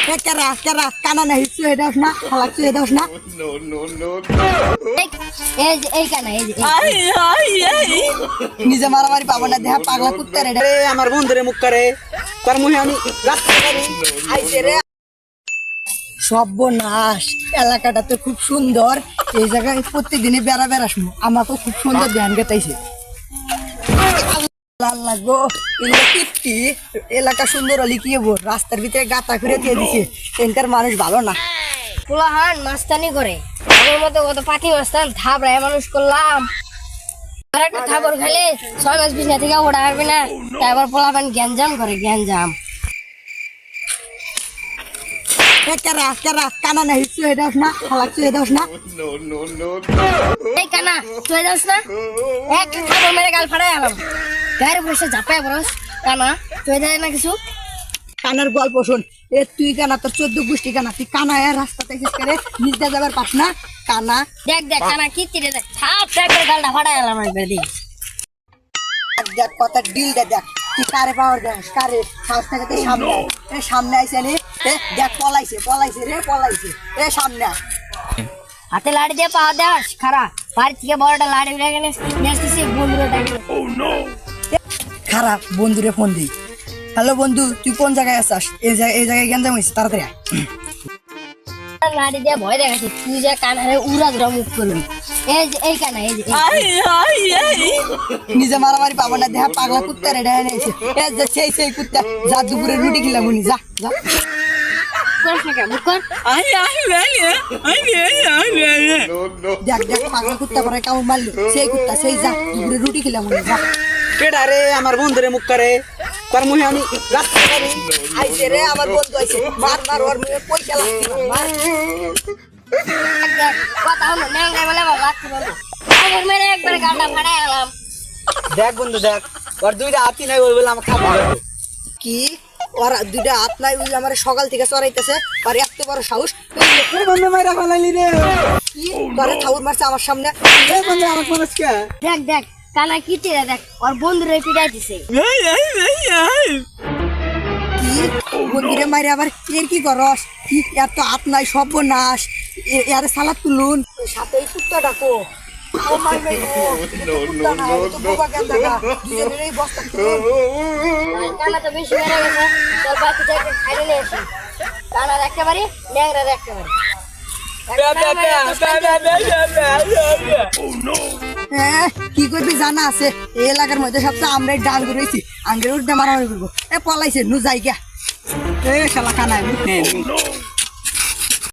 কেরা কেরা কানা না হিসু এটা না খালাচ্ছু এটা না এই কানা এই যে নিজে মারামারি পাবো না দেহা পাগলা কুত্তা রে আমার বন্ধুরে মুখ করে তার মুহে আমি রাস্তা করি আইছে রে সর্বনাশ এলাকাটা তো খুব সুন্দর এই জায়গায় প্রত্যেকদিনে বেড়া বেড়াস আমাকে খুব সুন্দর ধ্যান গেতাইছে লাগবো কীর্তি এলাকা সুন্দর হলে কি হবো রাস্তার ভিতরে গাতা করে দিয়ে দিছে এখানকার মানুষ ভালো না পোলাহান মাস্তানি করে আমার মতো কত পাতি মাস্তান থাবড়ায় মানুষ করলাম আর একটা খাবার খেলে 6 মাস বিছনা থেকে ওঠা পারবে না তারপর পোলাহান গ্যাঞ্জাম করে গ্যাঞ্জাম কেরা কেরা কানা না হিসু এটা না খালাচ্ছু এটা না এই কানা তুই যাস না একটা খাবার মেরে গাল ফাড়াই আলাম গায়ের বসে ঝাপায় বরস কানা তুই যায় না কিছু কানার গল্প শোন এ তুই কানা তোর 14 গোষ্ঠী কানা তুই কানা রাস্তাতে শেষ করে নিজে যাবার পাস না কানা দেখ দেখ কানা কি তিরে দেখ থাপ থাপের গালটা ফাড়াই আলাম একবার দিই দেখ কত ডিল দেখ তুই কারে পাওয়ার দেখ কারে সাহস থেকে তুই সামনে সামনে আইসে নে দেখ পলাইছে এ সামনে হাতে লাড়ি দিয়ে পাওয়া দেওয়াস খারা বাড়ি থেকে বড়টা লাড়ি উড়ে গেলে নেসতেছি বন্ধুরে ডাকি খারাপ বন্ধুরে ফোন দিই হ্যালো বন্ধু তুই কোন জায়গায় আছিস এই জায়গায় গেঞ্জাম হয়েছে তাড়াতাড়ি লাড়ি দিয়ে ভয় দেখাচ্ছি তুই যা কানারে উড়া ধরা মুখ করবি এই যে এই কানা এই যে নিজে মারামারি পাবো না দেহা পাগলা কুত্তা রে ডায় নিয়েছে সেই কুত্তা যা দুপুরে রুটি খেলাম উনি যা যা দেখ দেখ পাগলা কুত্তা পরে কামড় মারলি সেই কুত্তা সেই যা দুপুরে রুটি খেলাম উনি যা পেড়া রে আমার বন্ধুরে মুখ করে তার মুহে আমি রাস্তা করি আইছে রে আমার বন্ধু আইছে মার ওর মুহে পয়সা লাগছে মার কথা হলো ন্যাংরা বলে লাগছে বলো আমার মেরে একবার গালটা ফাড়াই আলাম দেখ বন্ধু দেখ ওর দুইটা হাতি নাই ওই বলে আমার খাবার কি ওর দুইটা হাত নাই ওই আমার সকাল থেকে চড়াইতেছে আর এত বড় সাহস বন্ধু মাইরা ফেলাইলি রে কি তোরে ঠাউর মারছে আমার সামনে বন্ধু আমার মানুষ কে দেখ দেখ কানা কি তিরে দেখ ওর বন্ধুরে পিটাই দিছে কি বন্ধুরে মাইরে আবার এর কি করস কি এত হাত নাই সর্বনাশ এর সালাদ তুলুন সাথে এই কুত্তা ডাকো ও মাই মাই কুত্তা না তো বাবা কেন দেখা দুজনেরই বস্তা কানা তো বেশি মেরে গেছে চল বাকি জায়গায় খাইলে নিয়ে আসি কানার একেবারে ন্যাংরার একেবারে কি করবি জানা আছে এই এলাকার মধ্যে সবচেয়ে আমরা ডাল রয়েছি আঙ্গের উঠতে মারামারি করবো পলাইছে নু যাই গা এ শালা কানায়